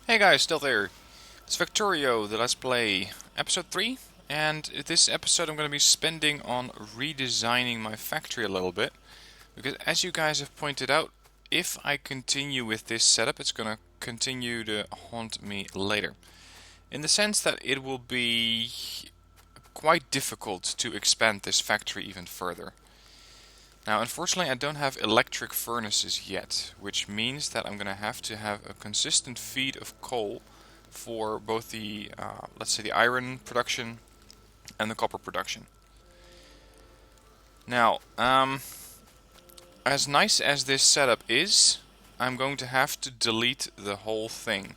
Hey guys, still there. It's Factorio, the Let's Play, episode 3. And this episode I'm going to be spending on redesigning my factory a little bit. Because as you guys have pointed out, if I continue with this setup, it's going to continue to haunt me later. In the sense that it will be quite difficult to expand this factory even further. Now, unfortunately, I don't have electric furnaces yet, which means that I'm going to have a consistent feed of coal for both the, let's say, the iron production and the copper production. Now, as nice as this setup is, I'm going to have to delete the whole thing.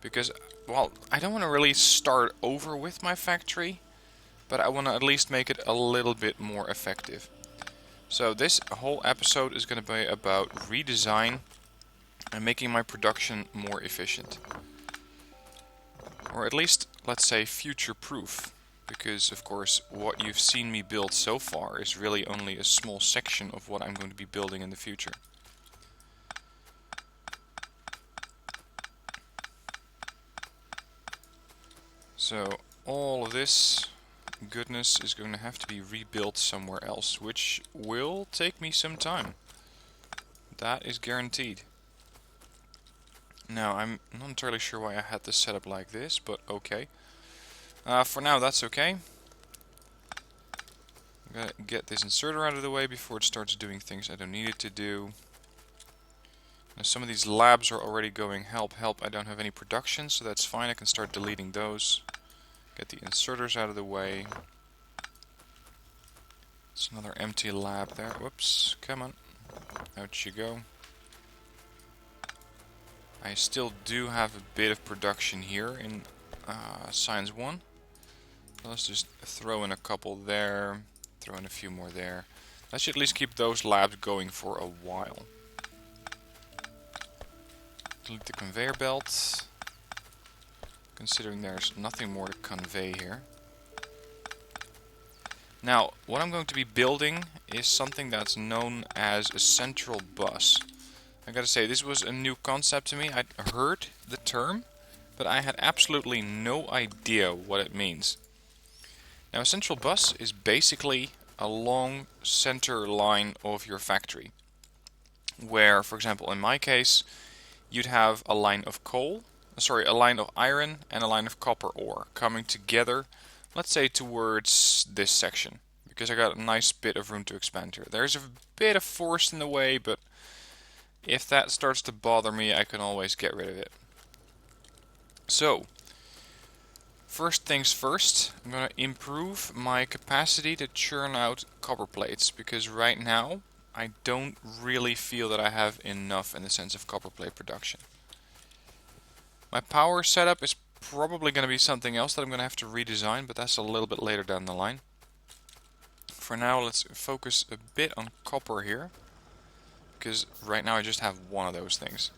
Because, well, I don't want to really start over with my factory, but I want to at least make it a little bit more effective. So this whole episode is going to be about redesign and making my production more efficient. Or at least, let's say, future-proof. Because, of course, what you've seen me build so far is really only a small section of what I'm going to be building in the future. So, all of this goodness is going to have to be rebuilt somewhere else, which will take me some time. That is guaranteed. Now, I'm not entirely sure why I had this set up like this, but okay. For now, that's okay. I'm gonna get this inserter out of the way before it starts doing things I don't need it to do. Now, some of these labs are already going help, I don't have any production, so that's fine. I can start deleting those. Get the inserters out of the way. It's another empty lab there. Whoops, come on. Out you go. I still do have a bit of production here in Science 1. Let's just throw in a couple there, throw in a few more there. That should at least keep those labs going for a while. Delete the conveyor belt, considering there's nothing more to convey here. Now, what I'm going to be building is something that's known as a central bus. I gotta say, this was a new concept to me. I'd heard the term, but I had absolutely no idea what it means. Now, a central bus is basically a long center line of your factory. Where, for example, in my case, you'd have a line of a line of iron and a line of copper ore coming together, let's say towards this section. Because I got a nice bit of room to expand here. There's a bit of forest in the way, but if that starts to bother me, I can always get rid of it. So, first things first, I'm going to improve my capacity to churn out copper plates, because right now I don't really feel that I have enough in the sense of copper plate production. My power setup is probably going to be something else that I'm going to have to redesign, but that's a little bit later down the line. For now, let's focus a bit on copper here, because right now I just have one of those things,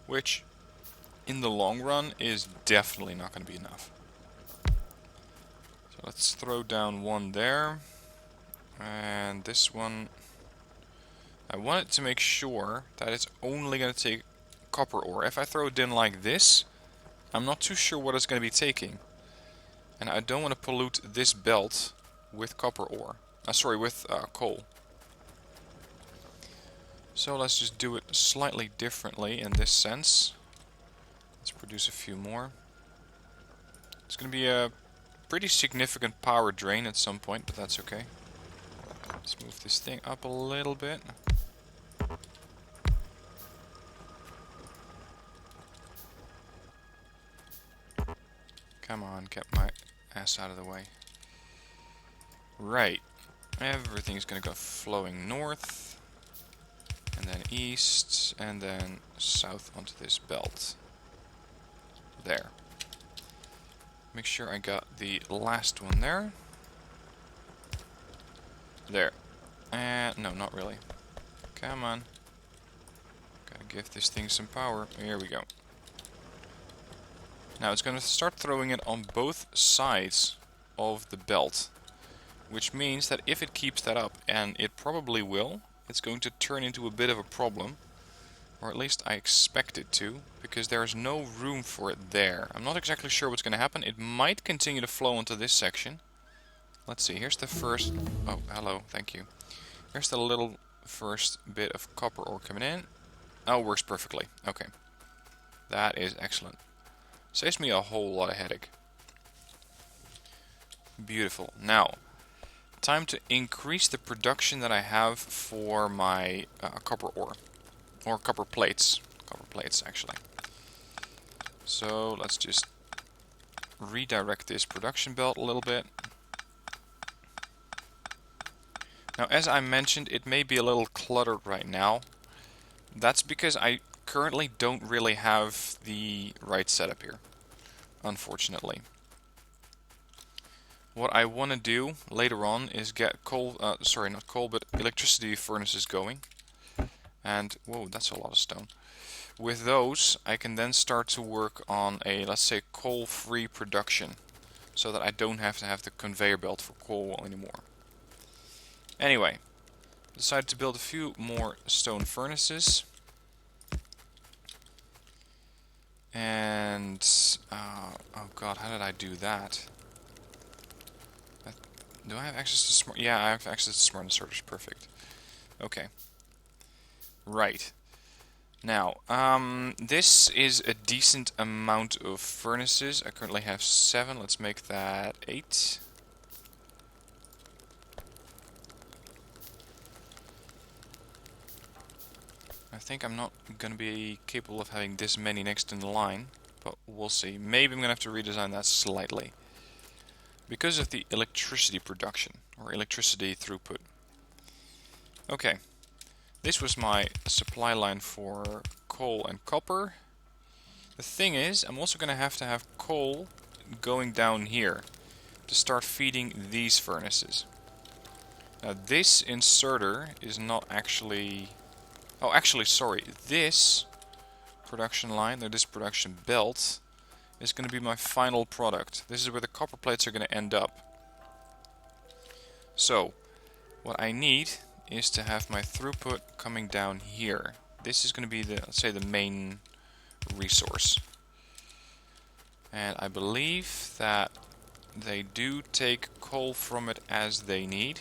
which in the long run is definitely not going to be enough. So let's throw down one there, and this one, I want it to make sure that it's only going to take copper ore. If I throw it in like this, I'm not too sure what it's going to be taking, and I don't want to pollute this belt with copper ore. With coal. So let's just do it slightly differently in this sense. Let's produce a few more. It's going to be a pretty significant power drain at some point, but that's okay. Let's move this thing up a little bit. Come on, get my ass out of the way. Right. Everything's going to go flowing north, and then east, and then south onto this belt. There. Make sure I got the last one there. There. And no, not really. Come on. Gotta give this thing some power. Here we go. Now it's going to start throwing it on both sides of the belt, which means that if it keeps that up, and it probably will, it's going to turn into a bit of a problem, or at least I expect it to, because there is no room for it there. I'm not exactly sure what's going to happen. It might continue to flow onto this section. Let's see, here's the first... Oh, hello, thank you. Here's the little first bit of copper ore coming in. Oh, works perfectly. Okay. That is excellent. Saves me a whole lot of headache. Beautiful. Now, time to increase the production that I have for my copper ore. Or copper plates. Copper plates, actually. So, let's just redirect this production belt a little bit. Now, as I mentioned, it may be a little cluttered right now. That's because I currently don't really have the right setup here, unfortunately. What I want to do later on is get electricity furnaces going. And, whoa, that's a lot of stone. With those, I can then start to work on a, let's say, coal-free production, so that I don't have to have the conveyor belt for coal anymore. Anyway, decided to build a few more stone furnaces. And, oh god, how did I do that? Do I have access to smart? Yeah, I have access to smart inserters. Perfect. Okay. Right. Now, this is a decent amount of furnaces. I currently have 7. Let's make that 8. I think I'm not going to be capable of having this many next in the line, but we'll see. Maybe I'm going to have to redesign that slightly. Because of the electricity production, or electricity throughput. Okay. This was my supply line for coal and copper. The thing is, I'm also going to have coal going down here to start feeding these furnaces. Now this inserter is not actually... Oh, actually, sorry. This production line, or this production belt, is going to be my final product. This is where the copper plates are going to end up. So, what I need is to have my throughput coming down here. This is going to be the, let's say, the main resource. And I believe that they do take coal from it as they need.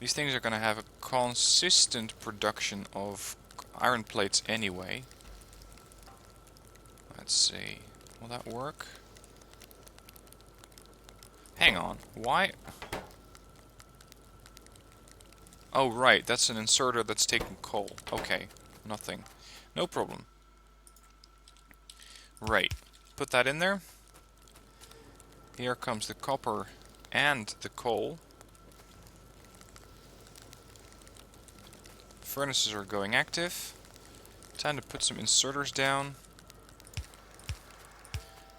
These things are going to have a consistent production of iron plates anyway. Let's see. Will that work? Hang on. Why? Oh, right. That's an inserter that's taking coal. Okay. Nothing. No problem. Right. Put that in there. Here comes the copper and the coal. Furnaces are going active. Time to put some inserters down.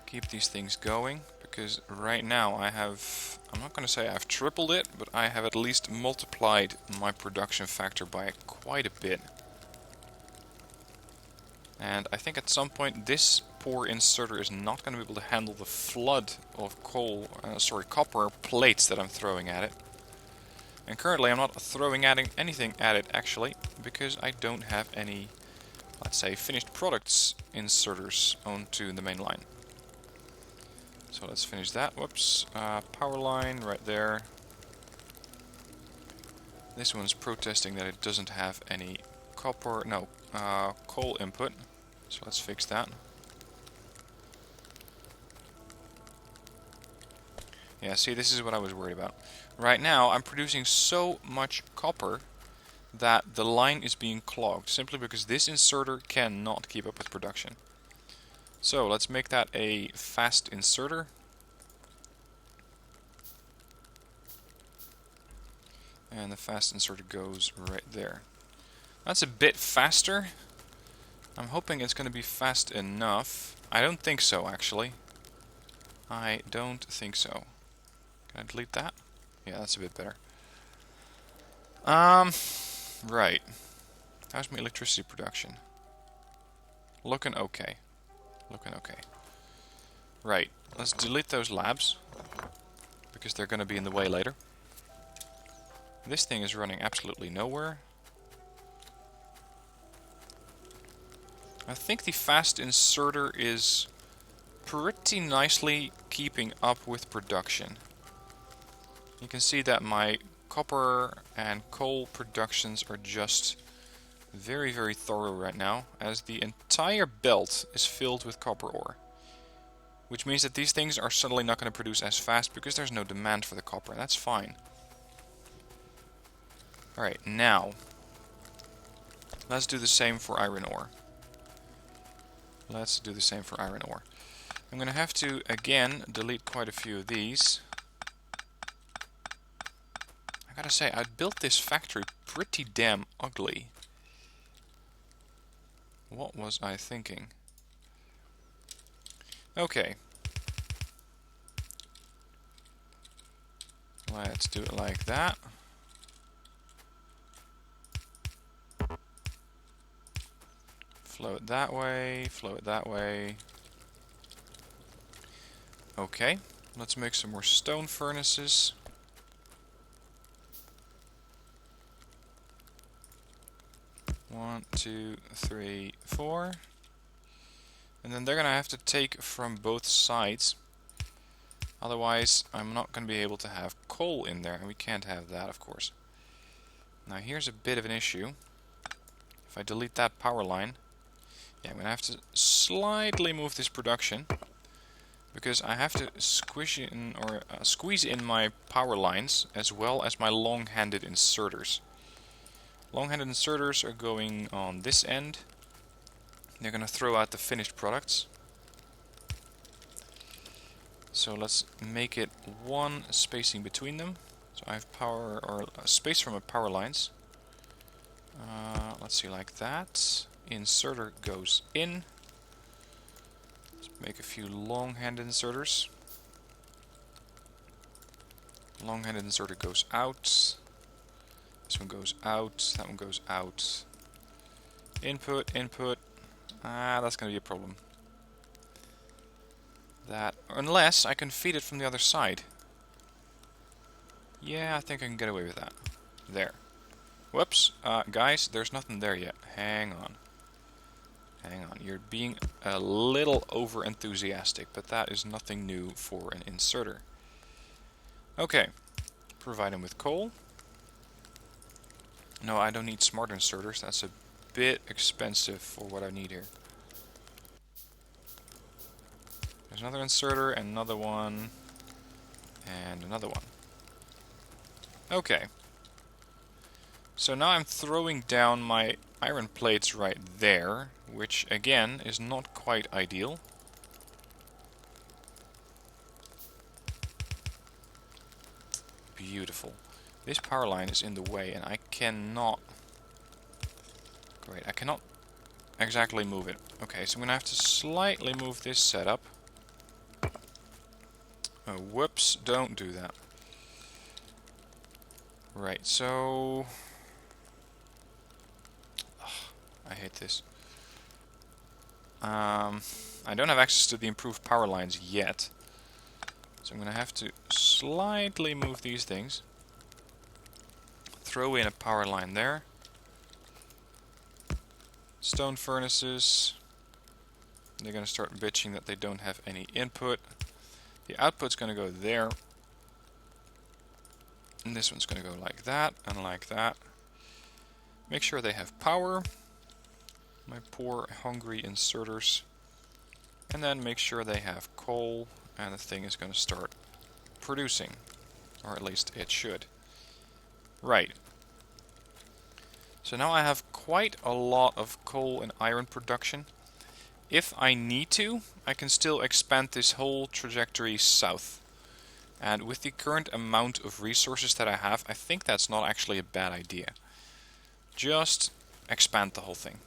Keep these things going, because right now I have, I'm not going to say I've tripled it, but I have at least multiplied my production factor by quite a bit. And I think at some point this poor inserter is not going to be able to handle the flood of copper plates that I'm throwing at it. And currently I'm not throwing anything at it actually, because I don't have any, let's say, finished products inserters onto the main line. So let's finish that. Whoops. Power line right there. This one's protesting that it doesn't have any coal input. So let's fix that. Yeah, see, this is what I was worried about. Right now, I'm producing so much copper that the line is being clogged, simply because this inserter cannot keep up with production. So, let's make that a fast inserter. And the fast inserter goes right there. That's a bit faster. I'm hoping it's going to be fast enough. I don't think so, actually. I don't think so. Can I delete that? Yeah, that's a bit better. Right. How's my electricity production? Looking okay. Looking okay. Right. Let's delete those labs, because they're going to be in the way later. This thing is running absolutely nowhere. I think the fast inserter is pretty nicely keeping up with production. You can see that my copper and coal productions are just very, very thorough right now, as the entire belt is filled with copper ore. Which means that these things are suddenly not going to produce as fast because there's no demand for the copper, and that's fine. Alright, now let's do the same for iron ore. Let's do the same for iron ore. I'm going to have to, again, delete quite a few of these. I gotta say, I built this factory pretty damn ugly. What was I thinking? Okay. Let's do it like that. Flow it that way, flow it that way. Okay, let's make some more stone furnaces. One, two, three, four. And then they're gonna have to take from both sides. Otherwise, I'm not gonna be able to have coal in there, and we can't have that, of course. Now here's a bit of an issue. If I delete that power line, yeah, I'm gonna have to slightly move this production, because I have to squeeze in my power lines as well as my long-handed inserters. Long-handed inserters are going on this end. They're going to throw out the finished products. So let's make it one spacing between them. So I have power, or space from my power lines. Let's see, like that. Inserter goes in. Let's make a few long-handed inserters. Long-handed inserter goes out. This one goes out, that one goes out. Input, input. That's going to be a problem. That, unless I can feed it from the other side. Yeah, I think I can get away with that. There. Whoops. Guys, there's nothing there yet. Hang on. Hang on. You're being a little over-enthusiastic, but that is nothing new for an inserter. Okay. Provide him with coal. No, I don't need smart inserters. That's a bit expensive for what I need here. There's another inserter, and another one, and another one. Okay. So now I'm throwing down my iron plates right there, which again is not quite ideal. Beautiful. This power line is in the way, and I cannot... Great, I cannot exactly move it. Okay, so I'm going to have to slightly move this setup. Oh, whoops, don't do that. Right, so... Ugh, I hate this. I don't have access to the improved power lines yet. So I'm going to have to slightly move these things. Throw in a power line there. Stone furnaces. They're going to start bitching that they don't have any input. The output's going to go there. And this one's going to go like that and like that. Make sure they have power. My poor hungry inserters. And then make sure they have coal, and the thing is going to start producing. Or at least it should. Right. So now I have quite a lot of coal and iron production. If I need to, I can still expand this whole trajectory south. And with the current amount of resources that I have, I think that's not actually a bad idea. Just expand the whole thing.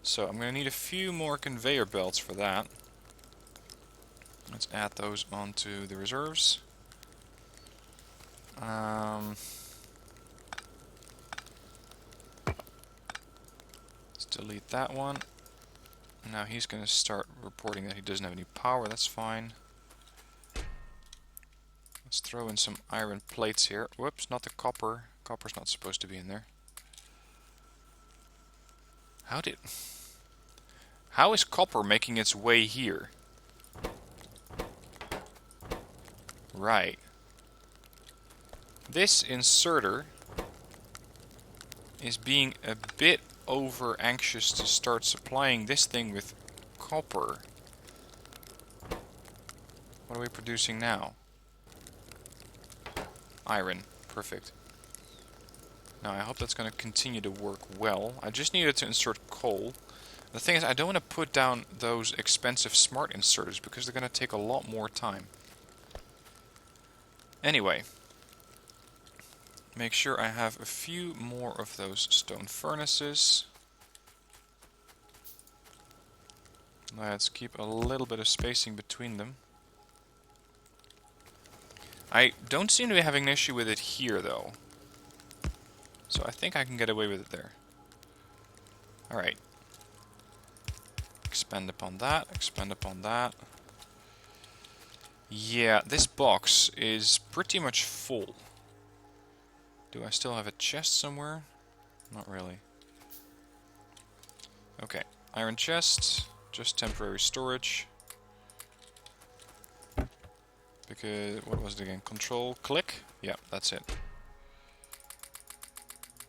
So I'm going to need a few more conveyor belts for that. Let's add those onto the reserves. Let's delete that one. Now he's going to start reporting that he doesn't have any power. That's fine. Let's throw in some iron plates here. Whoops, not the copper. Copper's not supposed to be in there. How did How is copper making its way here? Right. This inserter is being a bit over anxious to start supplying this thing with copper. What are we producing now? Iron. Perfect. Now I hope that's going to continue to work well. I just needed to insert coal. The thing is, I don't want to put down those expensive smart inserters because they're going to take a lot more time. Anyway, make sure I have a few more of those stone furnaces. Let's keep a little bit of spacing between them. I don't seem to be having an issue with it here, though. So I think I can get away with it there. Alright. Expand upon that, expand upon that. Yeah, this box is pretty much full. Do I still have a chest somewhere? Not really. Okay, iron chest, just temporary storage. Because, what was it again? Control, click? Yeah, that's it.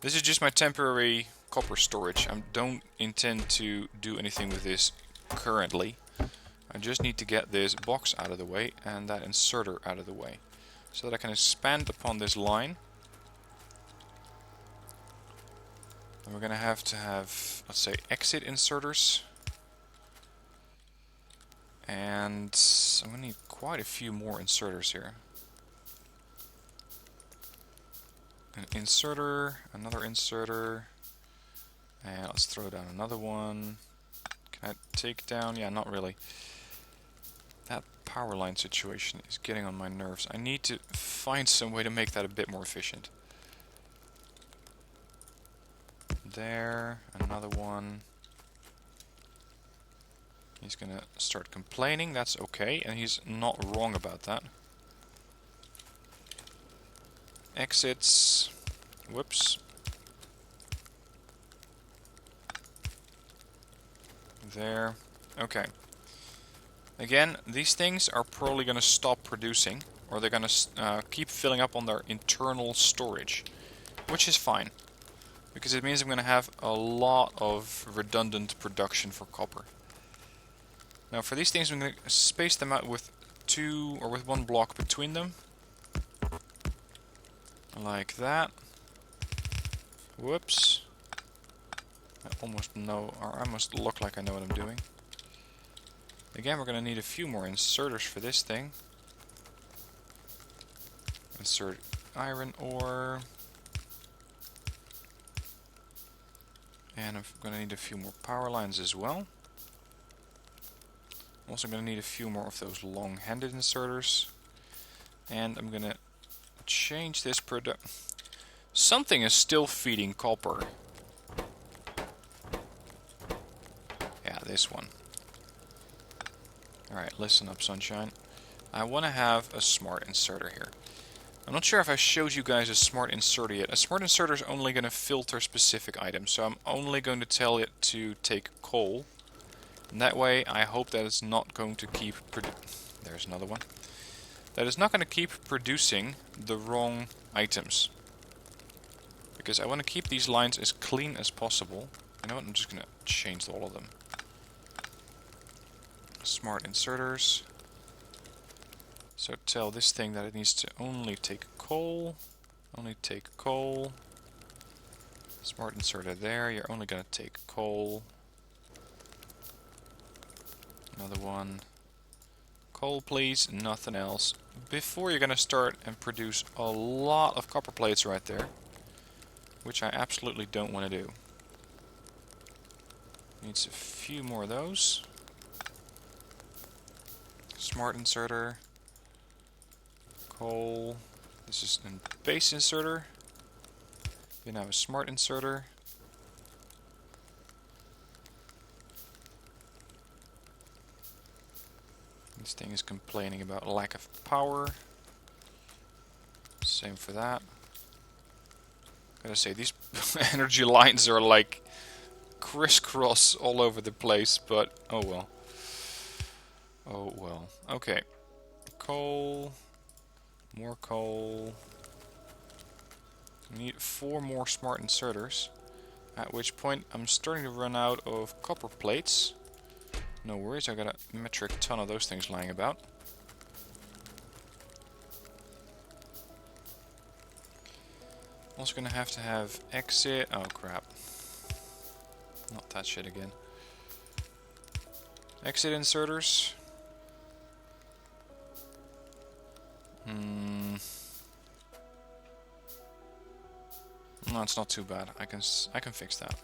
This is just my temporary copper storage. I don't intend to do anything with this currently. I just need to get this box out of the way and that inserter out of the way, so that I can expand upon this line. And we're going to have, let's say, exit inserters. And I'm going to need quite a few more inserters here. An inserter, another inserter, and let's throw down another one. Can I take down? Yeah, not really. That power line situation is getting on my nerves. I need to find some way to make that a bit more efficient. There, another one. He's gonna start complaining, that's okay, and he's not wrong about that. Exits. Whoops. There. Okay. Again, these things are probably going to stop producing, or they're going to keep filling up on their internal storage, which is fine, because it means I'm going to have a lot of redundant production for copper. Now for these things I'm going to space them out with with one block between them. Like that. Whoops. I almost look like I know what I'm doing. Again, we're going to need a few more inserters for this thing. Insert iron ore. And I'm going to need a few more power lines as well. I'm also going to need a few more of those long-handed inserters. And I'm going to change this product. Something is still feeding copper. Yeah, this one. Alright, listen up, sunshine. I want to have a smart inserter here. I'm not sure if I showed you guys a smart inserter yet. A smart inserter is only going to filter specific items, so I'm only going to tell it to take coal. And that way, I hope that it's not going to keep there's another one. That it's not going to keep producing the wrong items. Because I want to keep these lines as clean as possible. You know what, I'm just going to change all of them. Smart inserters. So tell this thing that it needs to only take coal. Only take coal. Smart inserter there, you're only going to take coal. Another one. Coal please, nothing else. Before you're going to start and produce a lot of copper plates right there. Which I absolutely don't want to do. Needs a few more of those. Smart inserter. Coal. This is a base inserter. You now have a smart inserter. This thing is complaining about lack of power. Same for that. Gotta say, these energy lines are like crisscross all over the place, but oh well. Oh well. Okay. Coal. More coal. We need 4 more smart inserters. At which point I'm starting to run out of copper plates. No worries, I got a metric ton of those things lying about. Also gonna have to have exit. Oh crap. Not that shit again. Exit inserters. No, it's not too bad. I can fix that.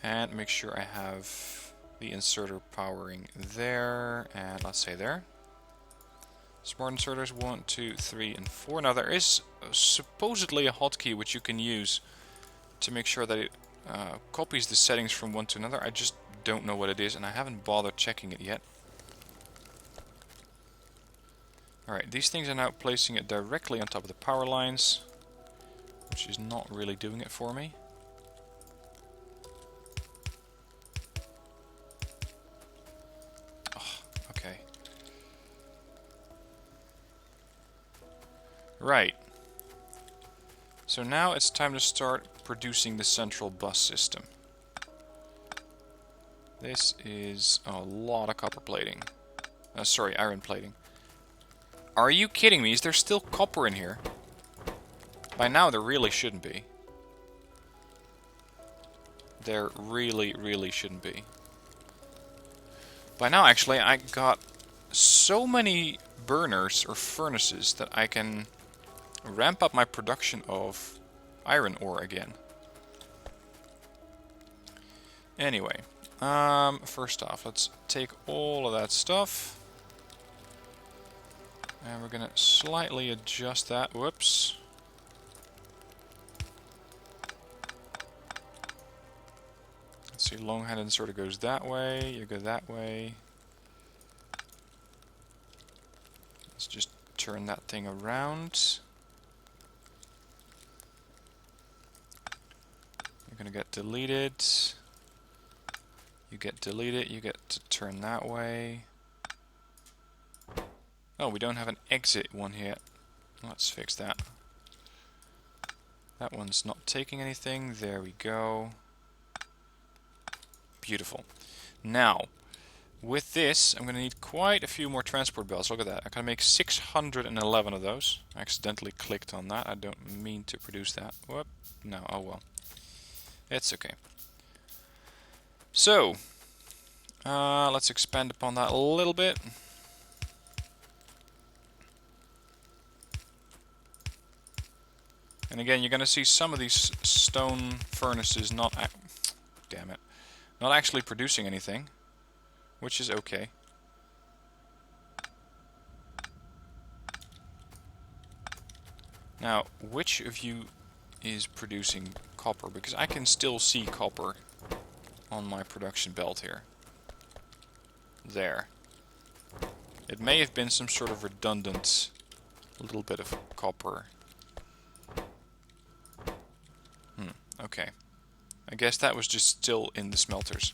And make sure I have the inserter powering there, and let's say there. Smart inserters 1, 2, 3, and 4. Now there is supposedly a hotkey which you can use to make sure that it copies the settings from one to another. I just don't know what it is, and I haven't bothered checking it yet. Alright, these things are now placing it directly on top of the power lines, which is not really doing it for me. Oh, okay. Right. So now it's time to start producing the central bus system. This is a lot of copper plating. Sorry, iron plating. Are you kidding me? Is there still copper in here? By now there really shouldn't be. There really, really shouldn't be. By now actually I got so many burners or furnaces that I can ramp up my production of iron ore again. Anyway, first off, let's take all of that stuff. And we're gonna slightly adjust that. Whoops. Let's see, long-handed sort of goes that way. You go that way. Let's just turn that thing around. You're gonna get deleted. You get deleted. You get to turn that way. Oh, we don't have an exit one here. Let's fix that. That one's not taking anything. There we go. Beautiful. Now, with this, I'm going to need quite a few more transport belts. Look at that. I can make 611 of those. I accidentally clicked on that. I don't mean to produce that. Whoop. No, oh well. It's okay. So, let's expand upon that a little bit. And again, you're going to see some of these stone furnaces not actually producing anything, which is okay. Now, which of you is producing copper? Because I can still see copper on my production belt here. There. It may have been some sort of redundant little bit of copper. Okay. I guess that was just still in the smelters.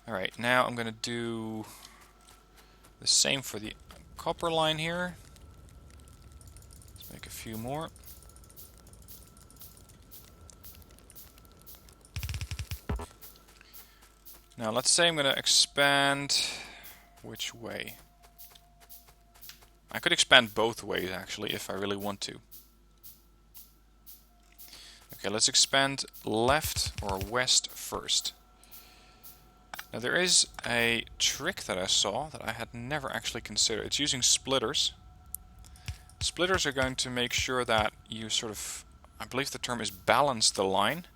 Alright, now I'm going to do the same for the copper line here. Let's make a few more. Now let's say I'm going to expand. Which way? I could expand both ways actually if I really want to. Okay, let's expand left or west first. Now there is a trick that I saw that I had never actually considered. It's using splitters. Splitters are going to make sure that you sort of, I believe the term is balance the line,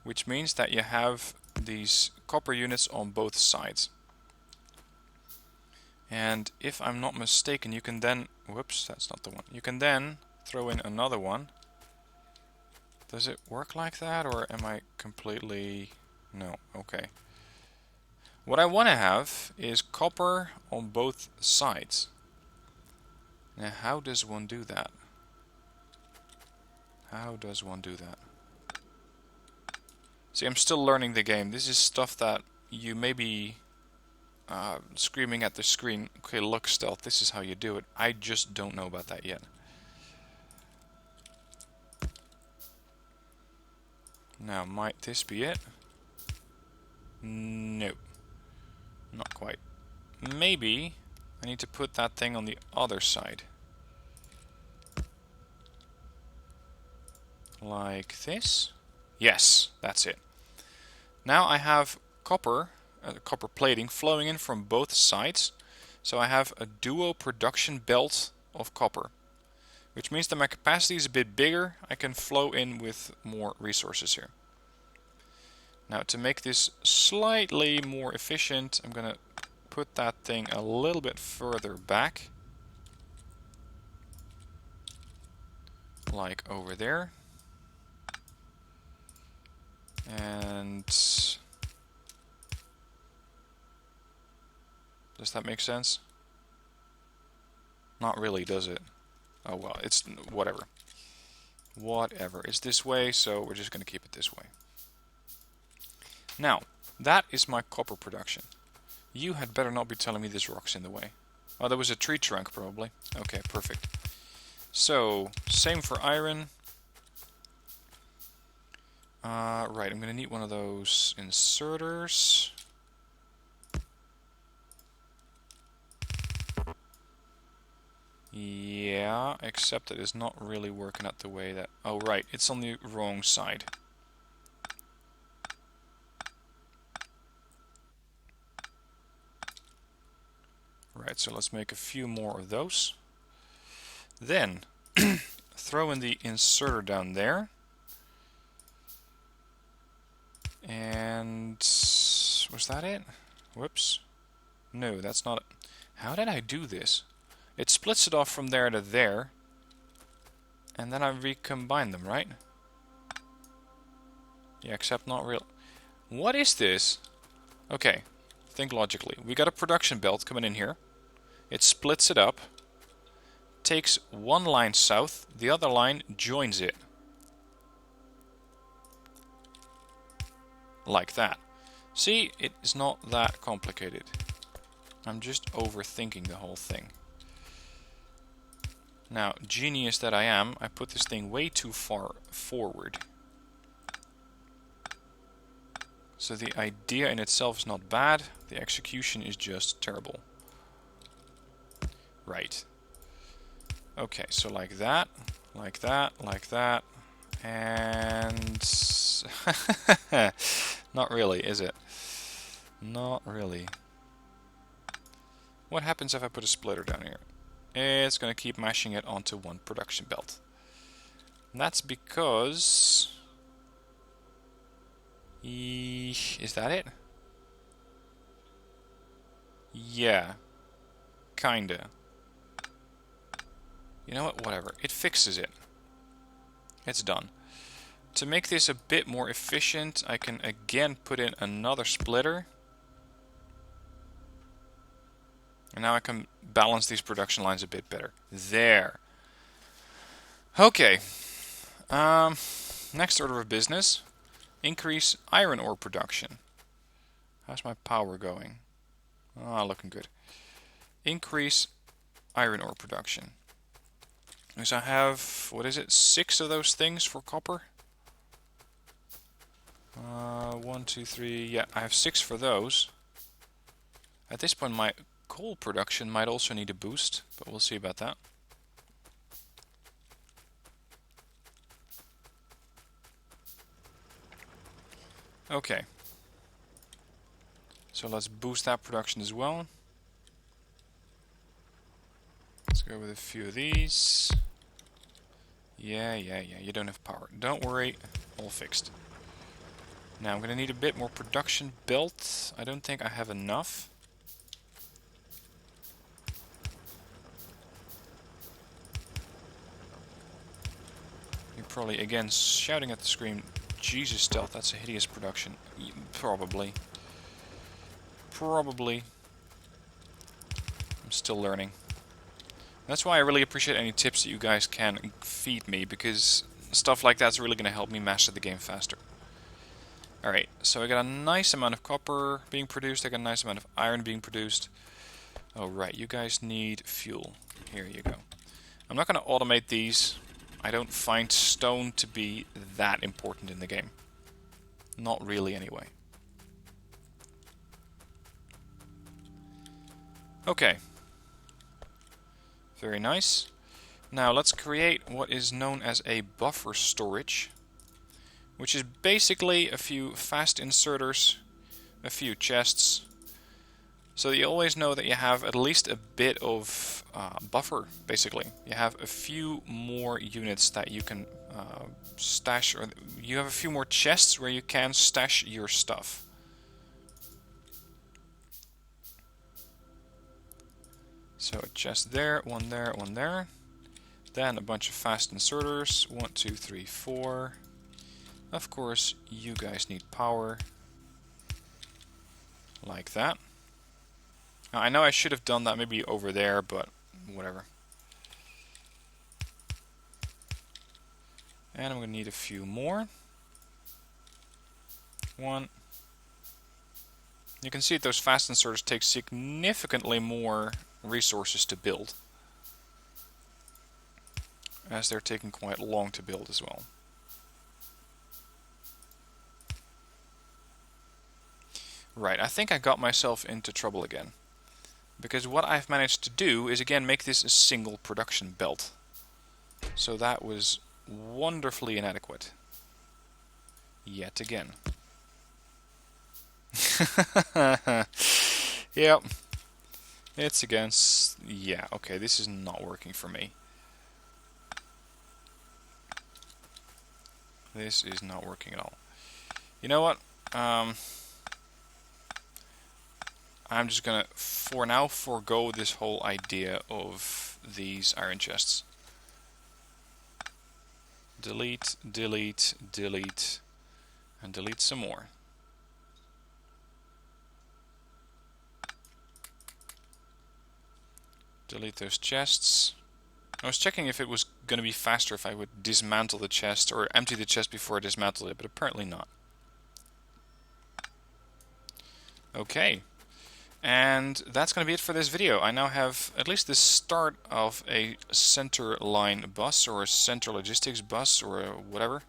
which means that you have these copper units on both sides. And if I'm not mistaken, you can then, whoops, that's not the one. You can then throw in another one. Does it work like that, or am I completely... No, okay. What I want to have is copper on both sides. Now, how does one do that? How does one do that? See, I'm still learning the game. This is stuff that you may be screaming at the screen, okay, look, Stealth, this is how you do it. I just don't know about that yet. Now, might this be it? No. Not quite. Maybe I need to put that thing on the other side. Like this? Yes, that's it. Now I have copper plating flowing in from both sides. So I have a duo production belt of copper. Which means that my capacity is a bit bigger. I can flow in with more resources here. Now to make this slightly more efficient, I'm going to put that thing a little bit further back. Like over there. And does that make sense? Not really, does it? Oh well, it's whatever. Whatever. It's this way, so we're just going to keep it this way. Now, that is my copper production. You had better not be telling me this rock's in the way. Oh, there was a tree trunk probably. Okay, perfect. So, same for iron. Right, I'm going to need one of those inserters. Yeah, except it is not really working out the way that... Oh, right, it's on the wrong side. Right, so let's make a few more of those. Then, throw in the inserter down there. And... was that it? Whoops. No, that's not it. How did I do this? It splits it off from there to there. And then I recombine them, right? Yeah, except not real. What is this? Okay, think logically. We got a production belt coming in here. It splits it up. Takes one line south. The other line joins it. Like that. See, it is not that complicated. I'm just overthinking the whole thing. Now, genius that I am, I put this thing way too far forward. So the idea in itself is not bad, the execution is just terrible. Right. Okay, so like that, like that, like that, and... not really, is it? Not really. What happens if I put a splitter down here? It's going to keep mashing it onto one production belt. And that's because... is that it? Yeah. Kinda. You know what? Whatever. It fixes it. It's done. To make this a bit more efficient, I can again put in another splitter. And now I can balance these production lines a bit better. There. Okay. Next order of business. Increase iron ore production. How's my power going? Ah, looking good. Increase iron ore production. Because I have, what is it, 6 of those things for copper? 1, 2, 3, yeah, I have 6 for those. At this point my coal production might also need a boost, but we'll see about that. Okay. So let's boost that production as well. Let's go with a few of these. Yeah, you don't have power. Don't worry, all fixed. Now I'm going to need a bit more production built. I don't think I have enough. You're probably, again, shouting at the screen, Jesus, Stealth, that's a hideous production. Probably. Probably. I'm still learning. That's why I really appreciate any tips that you guys can feed me, because stuff like that's really going to help me master the game faster. Alright, so I got a nice amount of copper being produced, I got a nice amount of iron being produced. Oh right, you guys need fuel. Here you go. I'm not going to automate these. I don't find stone to be that important in the game. Not really anyway. Okay. Very nice. Now let's create what is known as a buffer storage, which is basically a few fast inserters, a few chests, so that you always know that you have at least a bit of buffer, basically. You have a few more units that you can stash, or you have a few more chests where you can stash your stuff. So a chest there, one there, one there. Then a bunch of fast inserters, 1, 2, 3, 4. Of course, you guys need power. Like that. Now, I know I should have done that maybe over there, but whatever. And I'm going to need a few more. 1. You can see that those fast inserters take significantly more resources to build, as they're taking quite long to build as well. Right, I think I got myself into trouble again. Because what I've managed to do is again make this a single production belt. So that was wonderfully inadequate. Yet again. Yep. It's against... Yeah, okay, this is not working for me. This is not working at all. You know what? I'm just gonna, for now, forego this whole idea of these iron chests. Delete, delete, delete, and delete some more. Delete those chests. I was checking if it was going to be faster if I would dismantle the chest or empty the chest before I dismantled it, but apparently not. Okay. And that's going to be it for this video. I now have at least the start of a center line bus or a center logistics bus or whatever.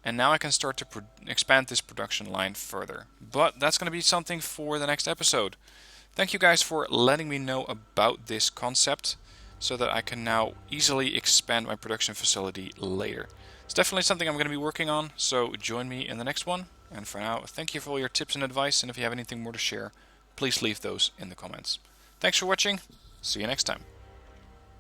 And now I can start to expand this production line further. But that's going to be something for the next episode. Thank you guys for letting me know about this concept so that I can now easily expand my production facility later. It's definitely something I'm going to be working on, so join me in the next one. And for now, thank you for all your tips and advice, and if you have anything more to share, please leave those in the comments. Thanks for watching. See you next time.